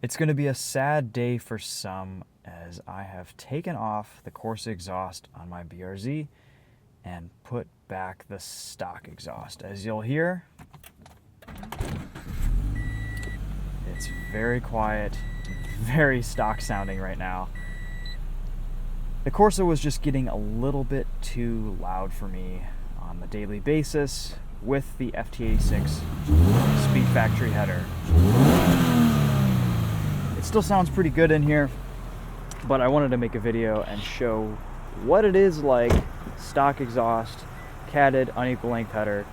It's going to be a sad day for some, as I have taken off the Corsa exhaust on my BRZ and put back the stock exhaust. As you'll hear, it's very quiet, very stock sounding right now. The Corsa was just getting a little bit too loud for me on the daily basis with the FT86 Speedfactory header. It still sounds pretty good in here, but I wanted to make a video and show what it is like, stock exhaust, catted, unequal length header,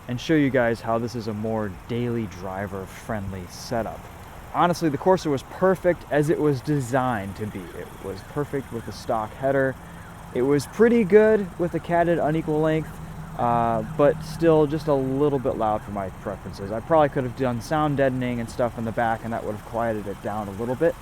and show you guys how this is a more daily driver friendly setup. Honestly, the Corsa was perfect as it was designed to be. It was perfect with the stock header. It was pretty good with the catted unequal length, but still just a little bit loud for my preferences. I probably could have done sound deadening and stuff in the back, and that would have quieted it down a little bit.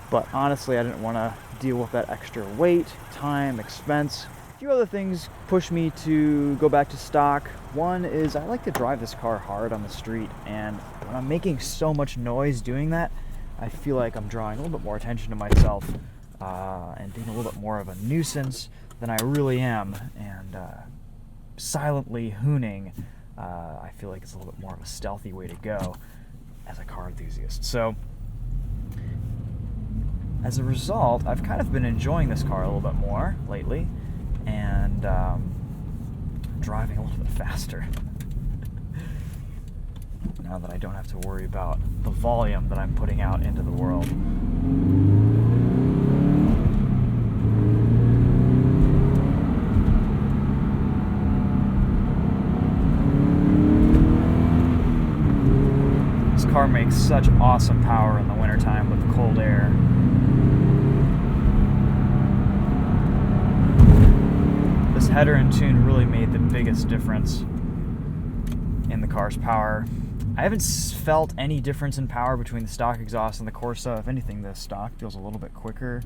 But honestly, I didn't want to deal with that extra weight, time, expense. A few other things push me to go back to stock. One is I like to drive this car hard on the street, and when I'm making so much noise doing that, I feel like I'm drawing a little bit more attention to myself and being a little bit more of a nuisance than I really am. And silently hooning, I feel like it's a little bit more of a stealthy way to go as a car enthusiast. So as a result, I've kind of been enjoying this car a little bit more lately, and driving a little bit faster now that I don't have to worry about the volume that I'm putting out into the world. This car makes such awesome power in the wintertime with the cold air. This header and tune really made the biggest difference in the car's power. I haven't felt any difference in power between the stock exhaust and the Corsa. If anything, the stock feels a little bit quicker.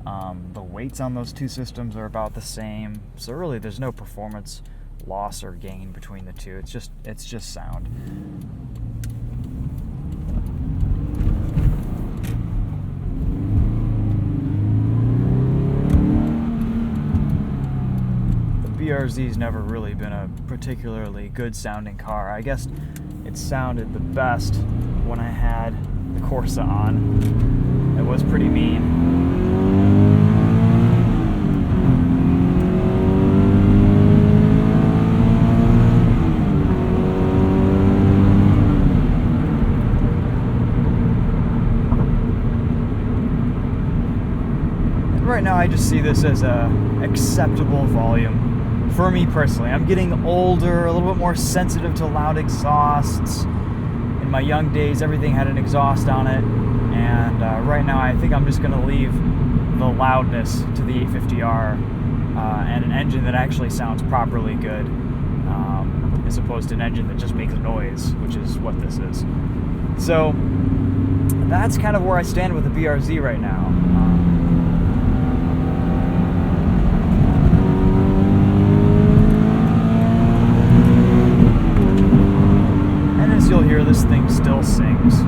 The weights on those two systems are about the same. So really there's no performance loss or gain between the two. It's just sound. BRZ's never really been a particularly good sounding car. I guess it sounded the best when I had the Corsa on. It was pretty mean. And right now I just see this as a acceptable volume. For me personally, I'm getting older, a little bit more sensitive to loud exhausts. In my young days, everything had an exhaust on it, and right now I think I'm just going to leave the loudness to the 850R and an engine that actually sounds properly good, as opposed to an engine that just makes noise, which is what this is. So that's kind of where I stand with the BRZ right now. You'll hear this thing still sings.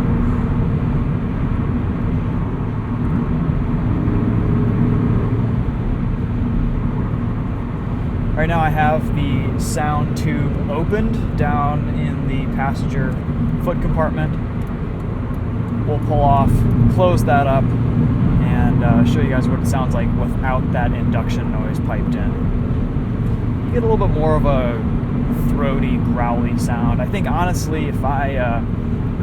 Right now I have the sound tube opened down in the passenger foot compartment. We'll pull off, close that up, and show you guys what it sounds like without that induction noise piped in. You get a little bit more of a throaty, growly sound. I think honestly, if I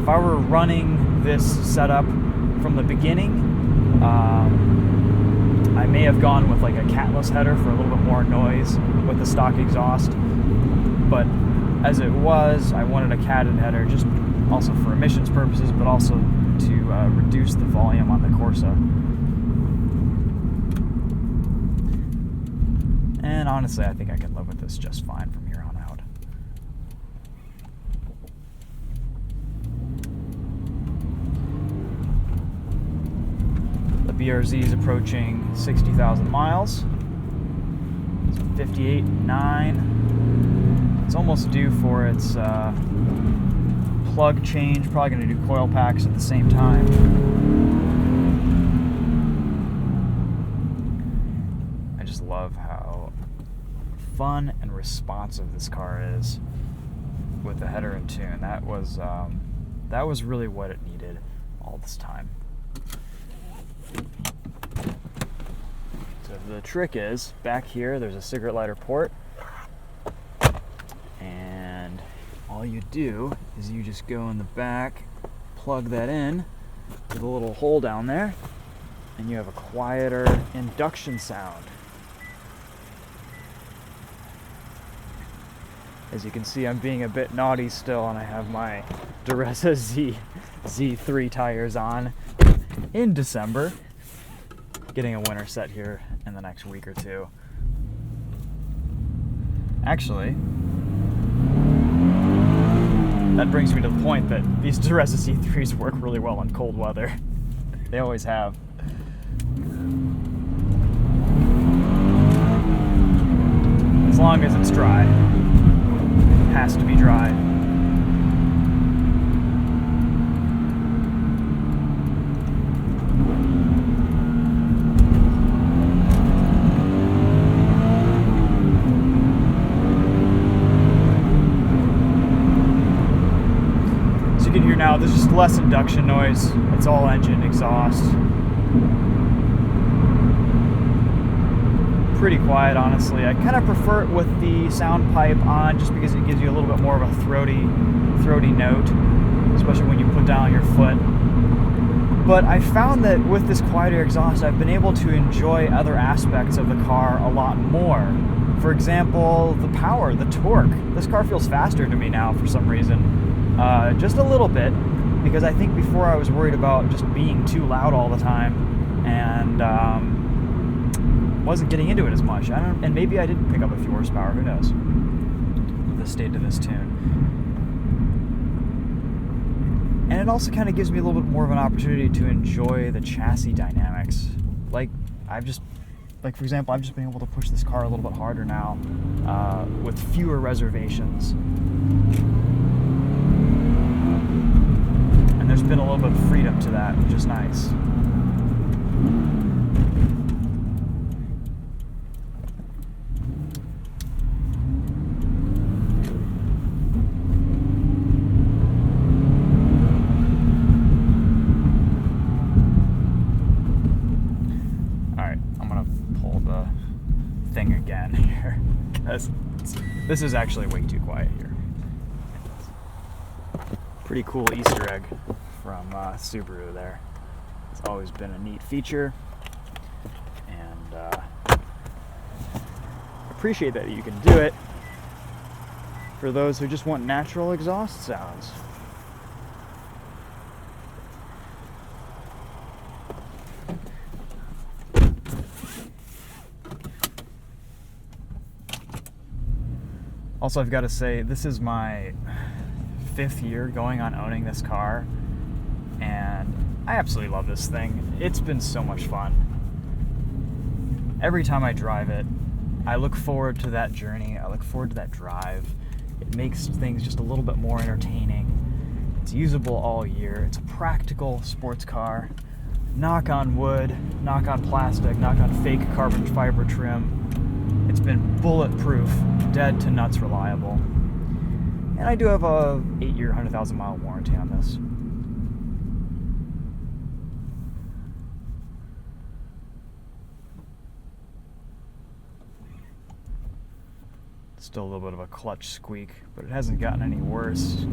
were running this setup from the beginning, I may have gone with like a catless header for a little bit more noise with the stock exhaust. But as it was, I wanted a catted header just also for emissions purposes, but also to reduce the volume on the Corsa. And honestly, I think I can live with this just fine from here on out. The BRZ is approaching 60,000 miles. It's 58.9. It's almost due for its plug change, probably going to do coil packs at the same time. I just love how fun and responsive this car is with the header in tune. That was really what it needed all this time. So the trick is, back here there's a cigarette lighter port, and all you do is you just go in the back, plug that in with a little hole down there, and you have a quieter induction sound. As you can see, I'm being a bit naughty still, and I have my Dureza Z3 tires on in December. Getting a winter set here in the next week or two. Actually, that brings me to the point that these Dureza Z3s work really well in cold weather. They always have. As long as it's dry. It has to be dry. Now there's just less induction noise. It's all engine exhaust. Pretty quiet, honestly. I kind of prefer it with the sound pipe on, just because it gives you a little bit more of a throaty note, especially when you put down your foot. But I found that with this quieter exhaust, I've been able to enjoy other aspects of the car a lot more. For example, the power, the torque. This car feels faster to me now for some reason. Just a little bit, because I think before I was worried about just being too loud all the time and wasn't getting into it as much. And maybe I didn't pick up a few horsepower, who knows, with the state of this tune. And it also kind of gives me a little bit more of an opportunity to enjoy the chassis dynamics. For example, I've just been able to push this car a little bit harder now with fewer reservations. And there's been a little bit of freedom to that, which is nice. Alright, I'm gonna pull the thing again here, because this is actually way too quiet here. Pretty cool Easter egg from Subaru there. It's always been a neat feature, and appreciate that you can do it for those who just want natural exhaust sounds. Also, I've got to say, this is my 5th year going on owning this car, and I absolutely love this thing. It's been so much fun. Every time I drive it, I look forward to that journey. I look forward to that drive. It makes things just a little bit more entertaining. It's usable all year. It's a practical sports car. Knock on wood, knock on plastic, knock on fake carbon fiber trim. It's been bulletproof, dead to nuts reliable. And I do have a 8-year, 100,000 mile warranty on this. Still a little bit of a clutch squeak, but it hasn't gotten any worse.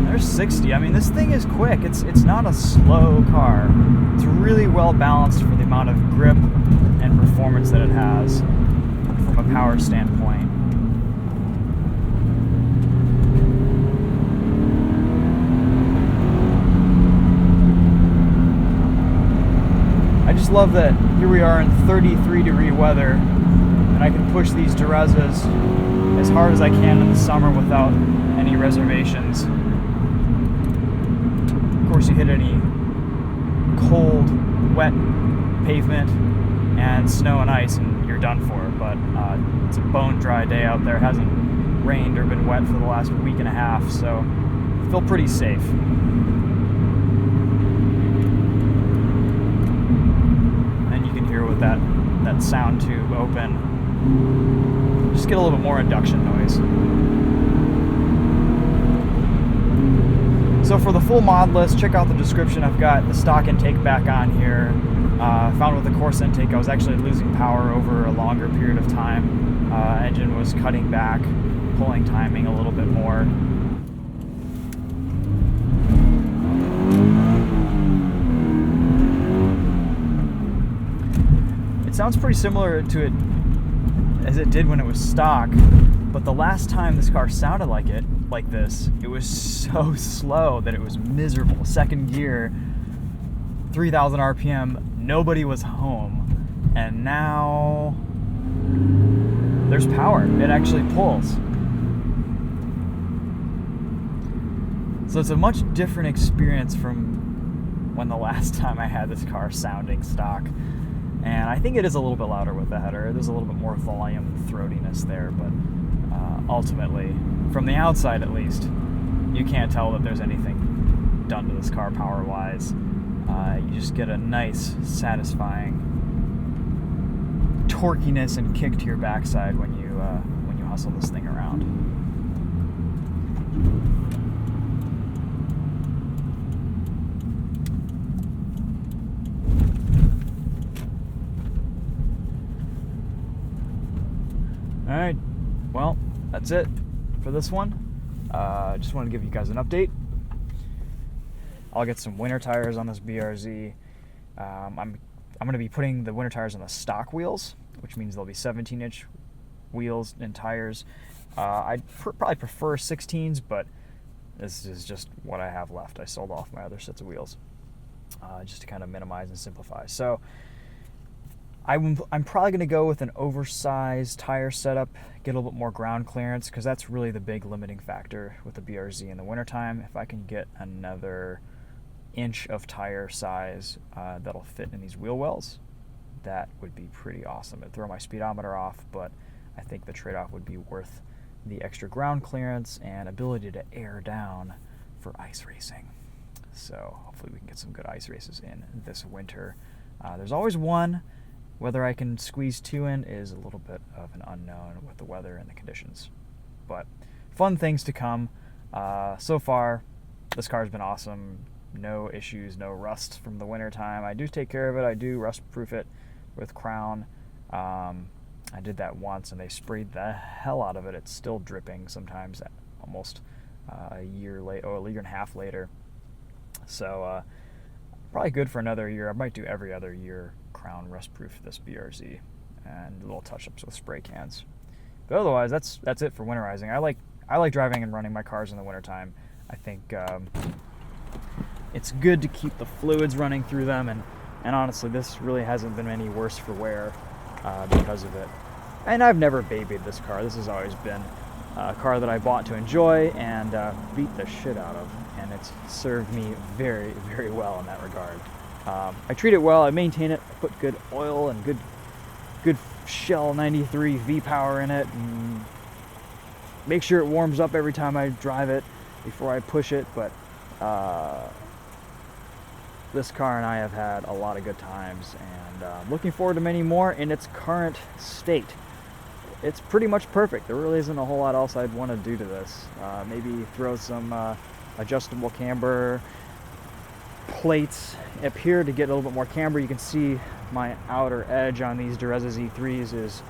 There's 60. I mean, this thing is quick. It's not a slow car. It's really well balanced for the amount of grip and performance that it has from a power standpoint. I just love that here we are in 33-degree weather, and I can push these Durezas as hard as I can in the summer without any reservations. Of course, you hit any cold, wet pavement and snow and ice, and you're done for. But it's a bone dry day out there. It hasn't rained or been wet for the last week and a half, so I feel pretty safe. And you can hear with that sound tube open, just get a little bit more induction noise. So for the full mod list, check out the description. I've got the stock intake back on here. Found with the coarse intake, I was actually losing power over a longer period of time. Engine was cutting back, pulling timing a little bit more. It sounds pretty similar to it as it did when it was stock, but the last time this car sounded like this, it was so slow that it was miserable. Second gear, 3,000 RPM, nobody was home, and now there's power. It actually pulls. So it's a much different experience from when the last time I had this car sounding stock. And I think it is a little bit louder with the header. There's a little bit more volume, throatiness there, but ultimately, from the outside at least, you can't tell that there's anything done to this car power-wise. You just get a nice, satisfying torquiness and kick to your backside when you hustle this thing around. Alright, well, that's it for this one. Just wanted to give you guys an update. I'll get some winter tires on this BRZ. I'm going to be putting the winter tires on the stock wheels, which means they'll be 17-inch wheels and tires. I'd probably prefer 16s, but this is just what I have left. I sold off my other sets of wheels just to kind of minimize and simplify. So I'm probably going to go with an oversized tire setup, get a little bit more ground clearance, because that's really the big limiting factor with the BRZ in the wintertime. If I can get another inch of tire size that'll fit in these wheel wells, that would be pretty awesome. It'd throw my speedometer off, but I think the trade-off would be worth the extra ground clearance and ability to air down for ice racing. So hopefully we can get some good ice races in this winter. There's always one. Whether I can squeeze two in is a little bit of an unknown with the weather and the conditions. But fun things to come. So far, this car's been awesome. No issues, no rust from the winter time. I do take care of it. I do rust proof it with Crown. I did that once and they sprayed the hell out of it. It's still dripping sometimes almost a year late, or a year and a half later. So probably good for another year. I might do every other year Crown rust proof this BRZ and little touch-ups with spray cans. But otherwise, that's it for winterizing. I like driving and running my cars in the wintertime. I think it's good to keep the fluids running through them, and honestly, this really hasn't been any worse for wear because of it. And I've never babied this car. This has always been a car that I bought to enjoy and beat the shit out of, and it's served me very, very well in that regard. I treat it well, I maintain it, I put good oil and good Shell 93 V-Power in it, and make sure it warms up every time I drive it before I push it. But this car and I have had a lot of good times, and looking forward to many more in its current state. It's pretty much perfect. There really isn't a whole lot else I'd want to do to this. Maybe throw some adjustable camber plates up here to get a little bit more camber. You can see my outer edge on these Dureza Z3s is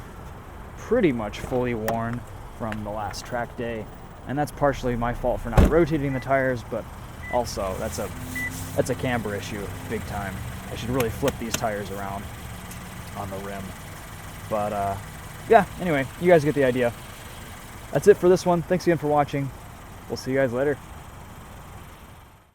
pretty much fully worn from the last track day, and that's partially my fault for not rotating the tires, but also that's a camber issue big time. I should really flip these tires around on the rim. But yeah, anyway, you guys get the idea. That's it for this one. Thanks again for watching. We'll see you guys later.